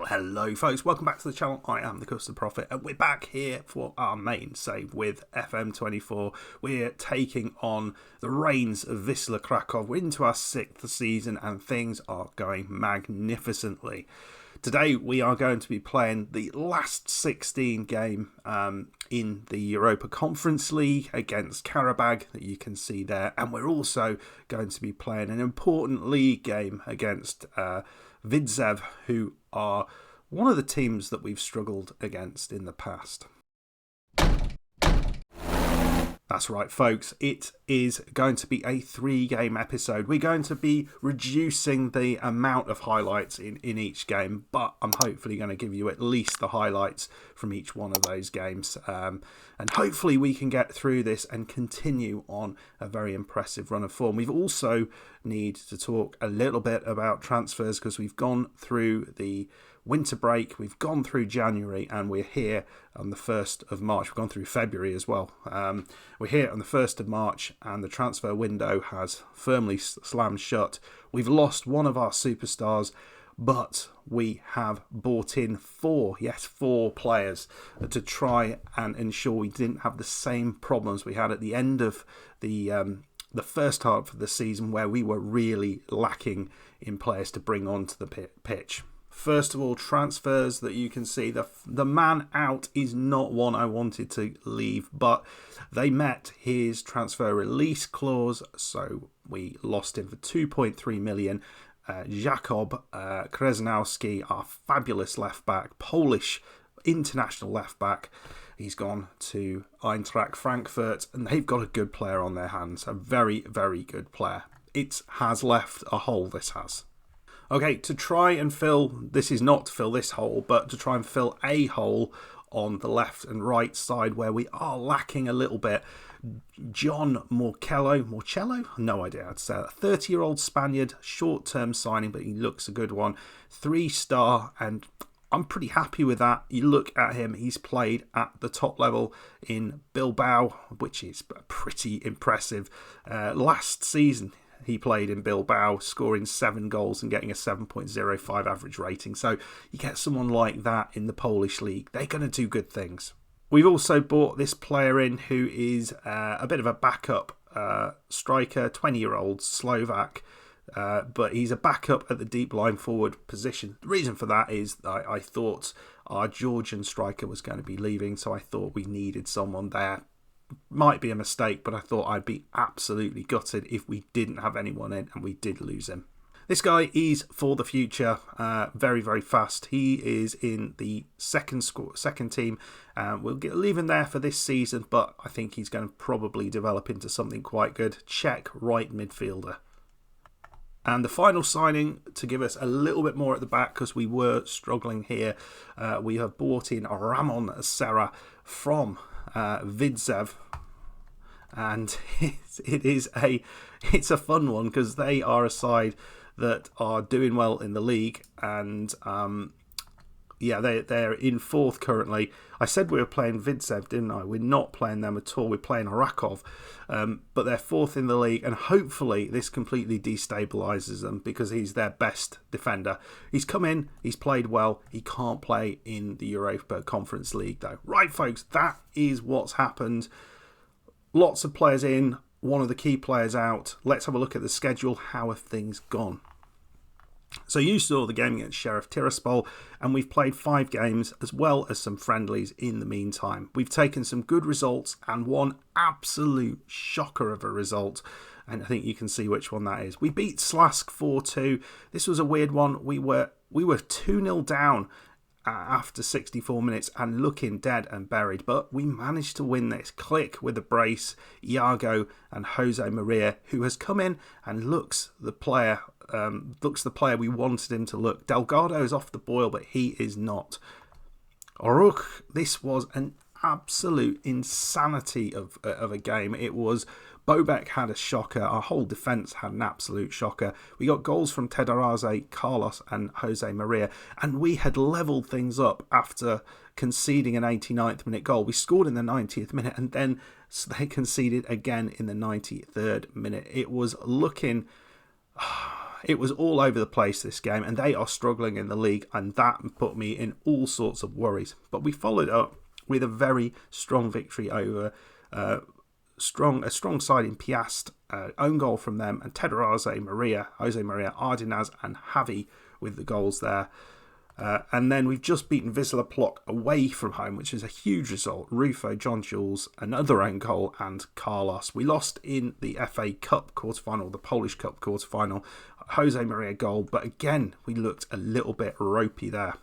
Well, hello folks, welcome back to the channel. I am the Custard Prophet and we're back here for our main save with FM24. We're taking on the reins of Wisla Krakow. We're into our 6th season and things are going magnificently. Today we are going to be playing the last 16 game in the Europa Conference League against Qarabag that you can see there, and we're also going to be playing an important league game against Widzew, who are one of the teams that we've struggled against in the past. That's right, folks. It is going to be a 3-game episode. We're going to be reducing the amount of highlights in each game, but I'm hopefully going to give you at least the highlights from each one of those games. And hopefully we can get through this and continue on a very impressive run of form. We've also need to talk a little bit about transfers because we've gone through the winter break, we've gone through January, and we're here on the 1st of March. We've gone through February as well. We're here on the 1st of March and the transfer window has firmly slammed shut. We've lost one of our superstars, but we have bought in 4 players to try and ensure we didn't have the same problems we had at the end of the first half of the season, where we were really lacking in players to bring onto the pitch. First of all, transfers that you can see. The man out is not one I wanted to leave, but they met his transfer release clause, so we lost him for 2.3 million. Jakub Krasnowski, our fabulous left back, Polish international left back. He's gone to Eintracht Frankfurt, and they've got a good player on their hands. A very, very good player. It has left a hole, this has. Okay, to try and fill, this is not to fill this hole, but to try and fill a hole on the left and right side where we are lacking a little bit. John Morcello? No idea how to say that. 30-year-old Spaniard, short-term signing, but he looks a good one. 3-star, and I'm pretty happy with that. You look at him, he's played at the top level in Bilbao, which is pretty impressive. Last season, he played in Bilbao, scoring 7 goals and getting a 7.05 average rating. So you get someone like that in the Polish league, they're going to do good things. We've also bought this player in who is a bit of a backup striker, 20-year-old Slovak, but he's a backup at the deep line forward position. The reason for that is I thought our Georgian striker was going to be leaving, so I thought we needed someone there. Might be a mistake, but I thought I'd be absolutely gutted if we didn't have anyone in and we did lose him. This guy is for the future, very, very fast. He is in the second team. We'll leave him there for this season, but I think he's going to probably develop into something quite good. Czech right midfielder. And the final signing to give us a little bit more at the back, because we were struggling here, we have bought in Ramon Serra from Widzew, and it's a fun one because they are a side that are doing well in the league, and they're in 4th currently. I said we were playing Widzew, didn't I? We're not playing them at all. We're playing Rakow, but they're 4th in the league, and hopefully this completely destabilises them because he's their best defender. He's come in, he's played well. He can't play in the Europa Conference League though. Right, folks, that is what's happened. Lots of players in, one of the key players out. Let's have a look at the schedule. How have things gone? So you saw the game against Sheriff Tiraspol, and we've played 5 games as well as some friendlies in the meantime. We've taken some good results and one absolute shocker of a result, and I think you can see which one that is. We beat Slask 4-2. This was a weird one. We were 2-0 down after 64 minutes and looking dead and buried, but we managed to win this. Click with a brace, Iago and Jose Maria, who has come in and looks the player we wanted him to look. Delgado is off the boil, but he is not. Oruch, this was an absolute insanity of a game. It was Bobek had a shocker. Our whole defence had an absolute shocker. We got goals from Tedaraze, Carlos and Jose Maria, and we had levelled things up after conceding an 89th minute goal. We scored in the 90th minute, and then they conceded again in the 93rd minute. It was looking it was all over the place this game, and they are struggling in the league, and that put me in all sorts of worries. But we followed up with a very strong victory over a strong side in Piast, own goal from them, and Jose Maria, Ardinaz and Javi with the goals there. And then we've just beaten Wisla Krakow away from home, which is a huge result. Rufo, John Jules, another own goal, and Carlos. We lost in the FA Cup quarterfinal, the Polish Cup quarterfinal. Jose Maria goal, but again, we looked a little bit ropey there.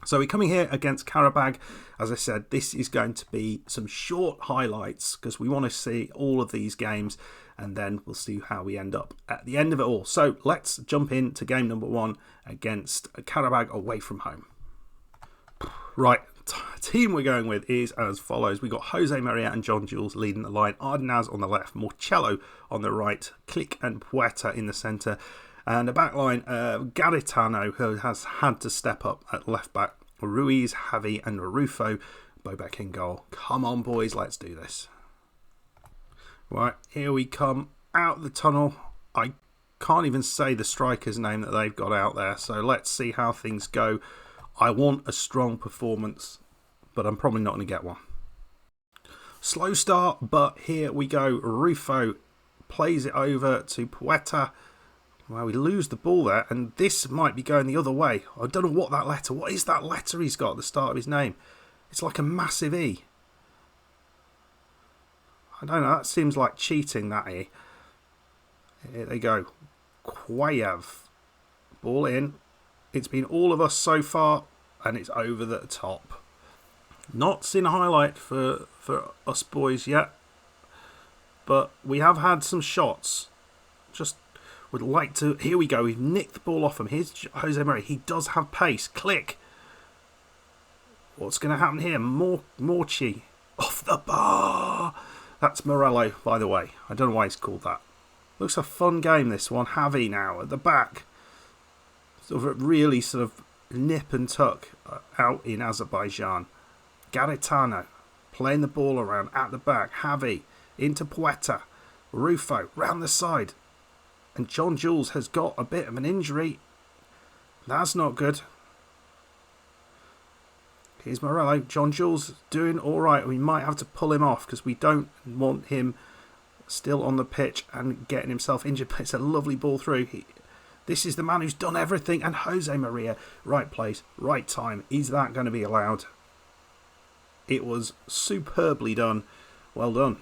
So we're coming here against Qarabag. As I said, this is going to be some short highlights because we want to see all of these games, and then we'll see how we end up at the end of it all. So let's jump into game number 1 against Qarabag away from home. Right, team we're going with is as follows. We've got Jose Maria and John Jules leading the line, Ardinaz on the left, Marcello on the right, Click and Puerta in the centre, and a back line, Garitano, who has had to step up at left back, Ruiz, Javi and Rufo, Bobek in goal. Come on boys, let's do this. Right, here we come out the tunnel. I can't even say the striker's name that they've got out there, so let's see how things go. I want a strong performance, but I'm probably not going to get one. Slow start, but here we go. Rufo plays it over to Puerta. Well, we lose the ball there, and this might be going the other way. I don't know what is that letter he's got at the start of his name? It's like a massive E. I don't know, that seems like cheating, that E. Here they go. Quayev. Ball in. It's been all of us so far, and it's over the top. Not seen a highlight for us boys yet, but we have had some shots. Just would like to... Here we go. We've nicked the ball off him. Here's Jose Maria. He does have pace. Click. What's going to happen here? Morchi. Off the bar. That's Morello, by the way. I don't know why he's called that. Looks a fun game, this one. Javi now at the back. Really sort of nip and tuck out in Azerbaijan. Garitano playing the ball around at the back. Javi into Puerta. Rufo round the side. And John Jules has got a bit of an injury. That's not good. Here's Morello. John Jules doing all right. We might have to pull him off because we don't want him still on the pitch and getting himself injured. But it's a lovely ball through. This is the man who's done everything. And Jose Maria, right place, right time. Is that going to be allowed? It was superbly done. Well done.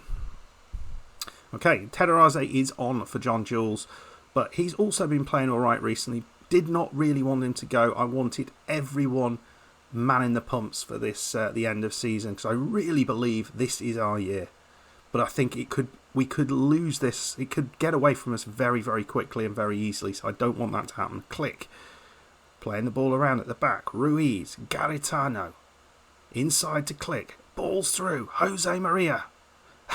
Okay, Tederaze is on for John Jules, but he's also been playing all right recently. Did not really want him to go. I wanted everyone manning the pumps for this the end of season because I really believe this is our year. But I think we could lose this. It could get away from us very, very quickly and very easily. So I don't want that to happen. Click, playing the ball around at the back. Ruiz, Garitano, inside to Click. Balls through. Jose Maria.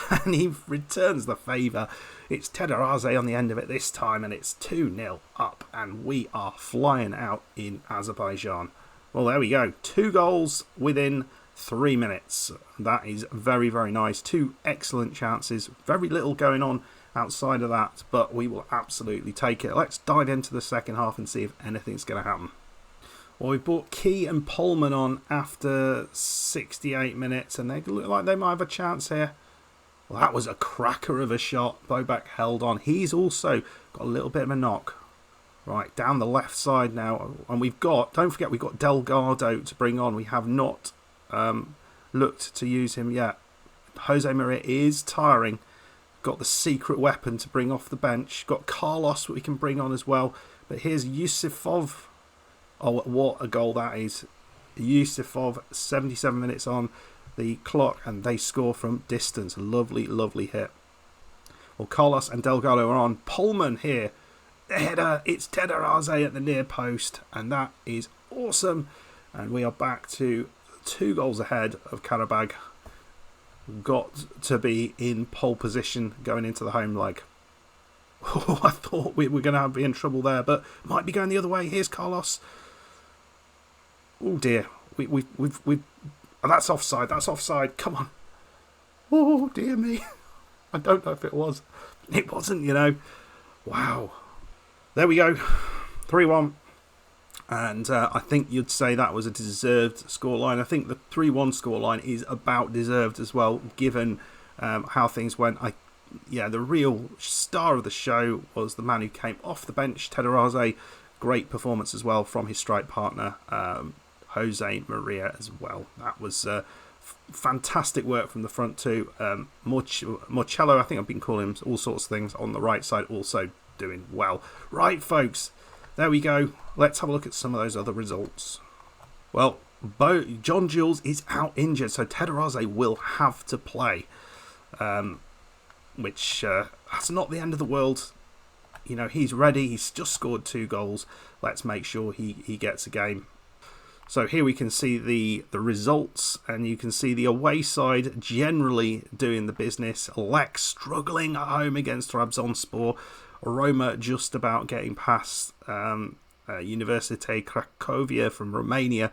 And he returns the favour. It's Tederaze on the end of it this time, and it's 2-0 up, and we are flying out in Azerbaijan. Well, there we go. 2 goals within 3 minutes. That is very, very nice. 2 excellent chances. Very little going on outside of that, but we will absolutely take it. Let's dive into the second half and see if anything's going to happen. Well, we brought Key and Pullman on after 68 minutes, and they look like they might have a chance here. Well, that was a cracker of a shot. Bobek held on. He's also got a little bit of a knock. Right, down the left side now. And we've got, don't forget, we've got DELGADO to bring on. We have not looked to use him yet. Jose Maria is tiring. Got the secret weapon to bring off the bench. Got Carlos we can bring on as well. But here's Yusufov. Oh, what a goal that is. Yusufov, 77 minutes on the clock, and they score from distance. Lovely, lovely hit. Well, Carlos and DELGADO are on. Pullman here. The header. It's Tederaze at the near post, and that is awesome. And we are back to 2 goals ahead of Qarabag. Got to be in pole position going into the home leg. Oh, I thought we were going to be in trouble there, but might be going the other way. Here's Carlos. Oh dear. We've oh, that's offside. That's offside. Come on. Oh, dear me. I don't know if it was. It wasn't, you know. Wow. There we go, 3-1. And I think you'd say that was a deserved scoreline. I think the 3-1 scoreline is about deserved as well, given how things went. The real star of the show was the man who came off the bench, Tederaze. Great performance as well from his strike partner, Jose Maria as well. That was fantastic work from the front too. Morcello, I think I've been calling him all sorts of things, on the right side, also doing well. Right, folks, there we go. Let's have a look at some of those other results. Well, John Jules is out injured, so Tederaze will have to play, which that's not the end of the world. You know, he's ready. He's just scored 2 goals. Let's make sure he gets a game. So here we can see the results, and you can see the away side generally doing the business. Lech struggling at home against Trabzonspor. Roma just about getting past Universitatea Cracovia from Romania.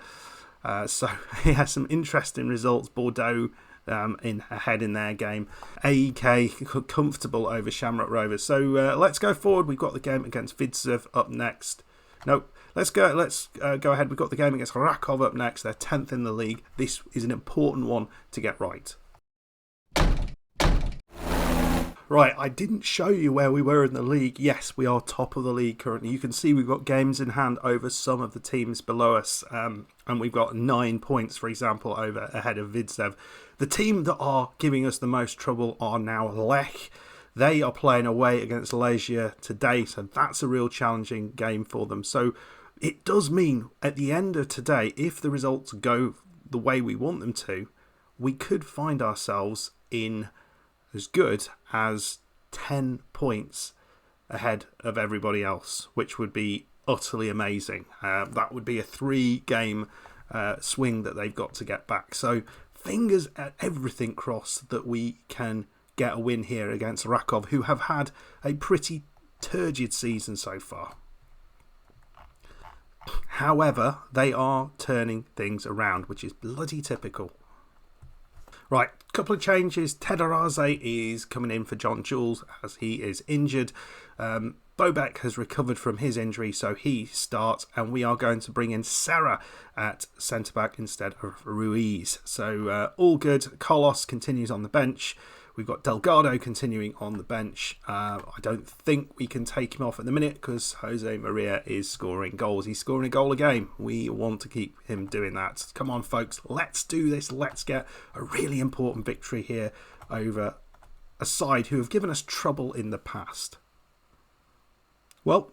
So he has some interesting results. Bordeaux ahead in their game. AEK comfortable over Shamrock Rovers. So let's go forward. We've got the game against Vidzev up next. Nope. Let's go ahead. We've got the game against Rakow up next. They're 10th in the league. This is an important one to get right. Right, I didn't show you where we were in the league. Yes, we are top of the league currently. You can see we've got games in hand over some of the teams below us. And we've got 9 points, for example, ahead of Vidzev. The team that are giving us the most trouble are now Lech. They are playing away against Legia today, so that's a real challenging game for them. So it does mean at the end of today, if the results go the way we want them to, we could find ourselves in as good as 10 points ahead of everybody else, which would be utterly amazing. That would be a 3-game swing that they've got to get back. So fingers at everything crossed that we can get a win here against Rakow, who have had a pretty turgid season so far. However, they are turning things around, which is bloody typical. Right, couple of changes. Tederaze is coming in for John Jules as he is injured. Bobek has recovered from his injury, so he starts, and we are going to bring in Serra at centre-back instead of Ruiz. So all good. Carlos continues on the bench. We've got Delgado continuing on the bench. I don't think we can take him off at the minute because Jose Maria is scoring goals. He's scoring a goal a game. We want to keep him doing that. Come on, folks. Let's do this. Let's get a really important victory here over a side who have given us trouble in the past. Well,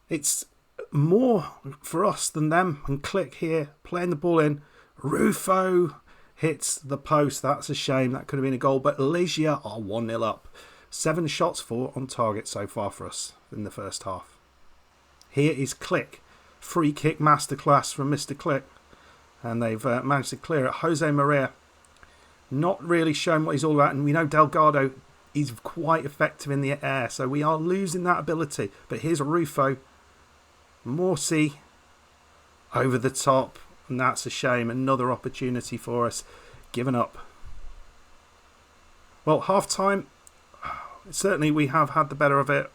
it's more for us than them. And Click here, playing the ball in. Rufo hits the post. That's a shame. That could have been a goal. But Legia are 1-0 up. 7 shots on target so far for us in the first half. Here is Click. Free kick masterclass from Mr. Click. And they've managed to clear it. Jose Maria not really showing what he's all about. And we know Delgado is quite effective in the air. So we are losing that ability. But here's Rufo. Morsi over the top. And that's a shame. Another opportunity for us. Given up. Well, half-time. Certainly we have had the better of it.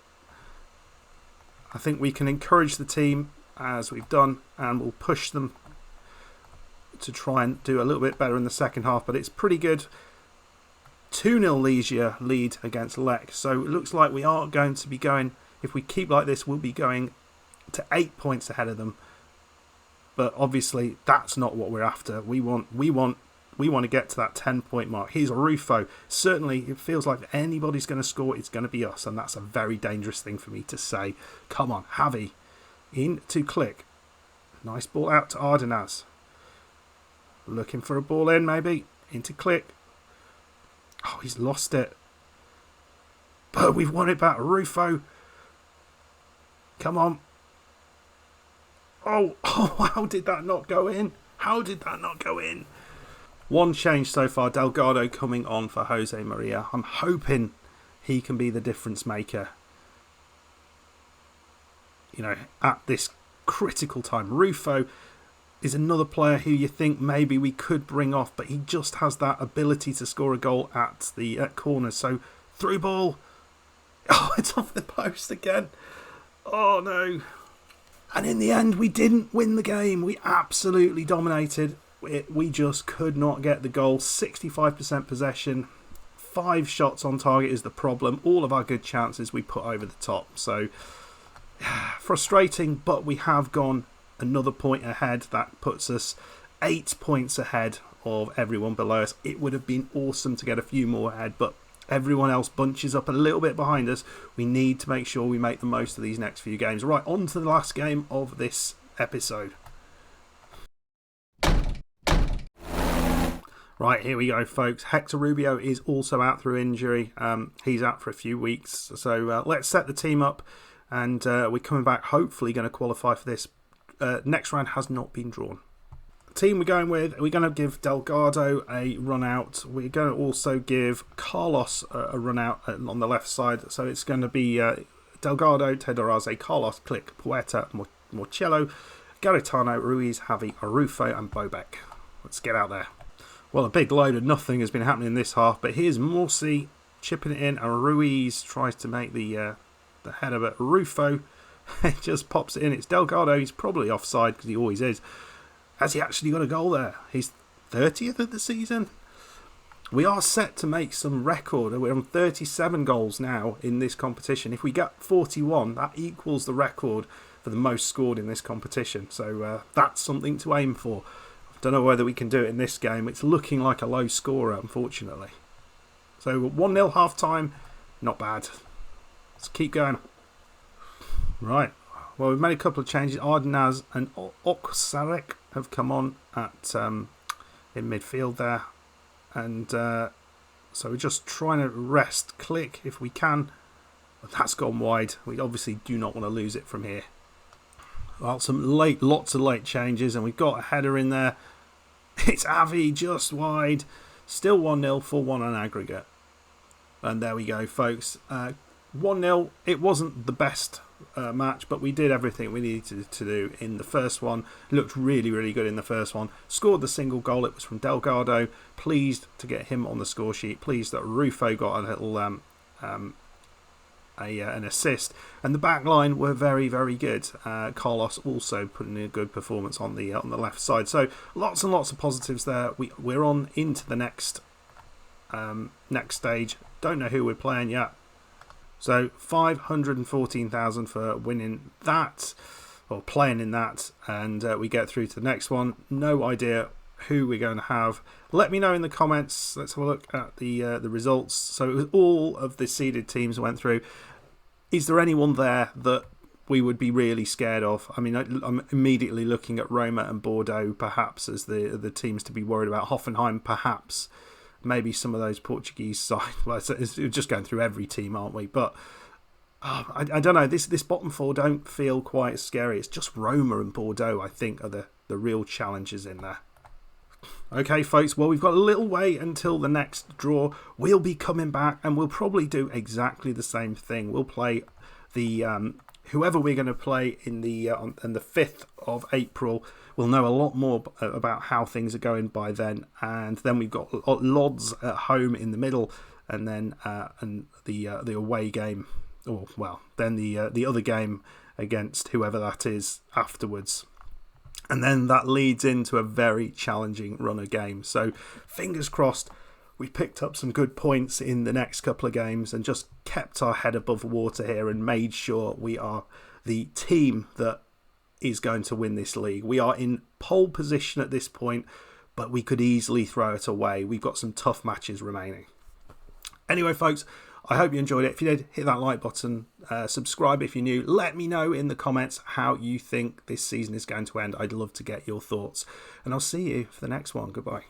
I think we can encourage the team as we've done. And we'll push them to try and do a little bit better in the second half. But it's pretty good. 2-0 Legia lead against Lech. So it looks like we are going to be going, if we keep like this, we'll be going to 8 points ahead of them. But obviously that's not what we're after. We want to get to that 10-point mark. Here's Rufo. Certainly it feels like if anybody's going to score, it's going to be us. And that's a very dangerous thing for me to say. Come on, Javi. In to Click. Nice ball out to Ardenaz. Looking for a ball in maybe. Into Click. Oh, he's lost it. But we've won it back. Rufo. Come on. Oh, how did that not go in? How did that not go in? One change so far. Delgado coming on for Jose Maria. I'm hoping he can be the difference maker. You know, at this critical time. Rufo is another player who you think maybe we could bring off, but he just has that ability to score a goal at the corner. So through ball. Oh, it's off the post again. Oh no. And in the end, we didn't win the game. We absolutely dominated. We just could not get the goal. 65% possession. 5 shots on target is the problem. All of our good chances we put over the top. So, frustrating, but we have gone another point ahead. That puts us 8 points ahead of everyone below us. It would have been awesome to get a few more ahead, but everyone else bunches up a little bit behind us. We need to make sure we make the most of these next few games. Right, on to the last game of this episode. Right, here we go, folks. Hector Rubio is also out through injury. He's out for a few weeks. So let's set the team up, and we're coming back, hopefully going to qualify for this. Next round has not been drawn. Team we're going with, we're going to give Delgado a run out. We're going to also give Carlos a run out on the left side. So it's going to be Delgado, Tedoraze, Carlos, Click, Puerta, Morcello, Garitano, Ruiz, Javi, Arufo and Bobek. Let's get out there. Well, a big load of nothing has been happening in this half, but here's Morsi chipping it in, and Ruiz tries to make the header, but Arufo just pops it in. It's Delgado. He's probably offside because he always is. Has he actually got a goal there? He's 30th of the season. We are set to make some record. We're on 37 goals now in this competition. If we get 41, that equals the record for the most scored in this competition. So that's something to aim for. Don't know whether we can do it in this game. It's looking like a low scorer, unfortunately. So 1-0 half time. Not bad. Let's keep going. Right. Well, we've made a couple of changes. Ardenaz and Oksarek have come on at in midfield there. And so we're just trying to rest Click if we can. But that's gone wide. We obviously do not want to lose it from here. Well, lots of late changes, and we've got a header in there. It's Avi just wide. Still 1-0, 4-1 on aggregate. And there we go, folks. 1-0. It wasn't the best match, but we did everything we needed to do in the first one. It looked really, really good in the first one. Scored the single goal. It was from Delgado. Pleased to get him on the score sheet. Pleased that Rufo got a little an assist, and the back line were very, very good. Carlos also putting in a good performance on the left side. So lots and lots of positives there. We're on into the next stage. Don't know who we're playing yet. So 514,000 for winning that, or playing in that, and we get through to the next one. No idea who we're going to have. Let me know in the comments. Let's have a look at the results. So it was all of the seeded teams went through. Is there anyone there that we would be really scared of? I mean, I'm immediately looking at Roma and Bordeaux perhaps as the teams to be worried about. Hoffenheim perhaps. Maybe some of those Portuguese sides. Well, it's just going through every team, aren't we? But I don't know. This bottom four don't feel quite as scary. It's just Roma and Bordeaux, I think, are the real challenges in there. Okay, folks, well, we've got a little way until the next draw. We'll be coming back and we'll probably do exactly the same thing. We'll play the whoever we're going to play in the on the 5th of April. We'll know a lot more about how things are going by then. And then we've got Lodz at home in the middle, and then and the away game, or well, then the other game against whoever that is afterwards. And then that leads into a very challenging run of games. So fingers crossed we picked up some good points in the next couple of games and just kept our head above water here and made sure we are the team that is going to win this league. We are in pole position at this point, but we could easily throw it away. We've got some tough matches remaining. Anyway, folks, I hope you enjoyed it. If you did, hit that like button, subscribe if you're new. Let me know in the comments how you think this season is going to end. I'd love to get your thoughts. And I'll see you for the next one. Goodbye.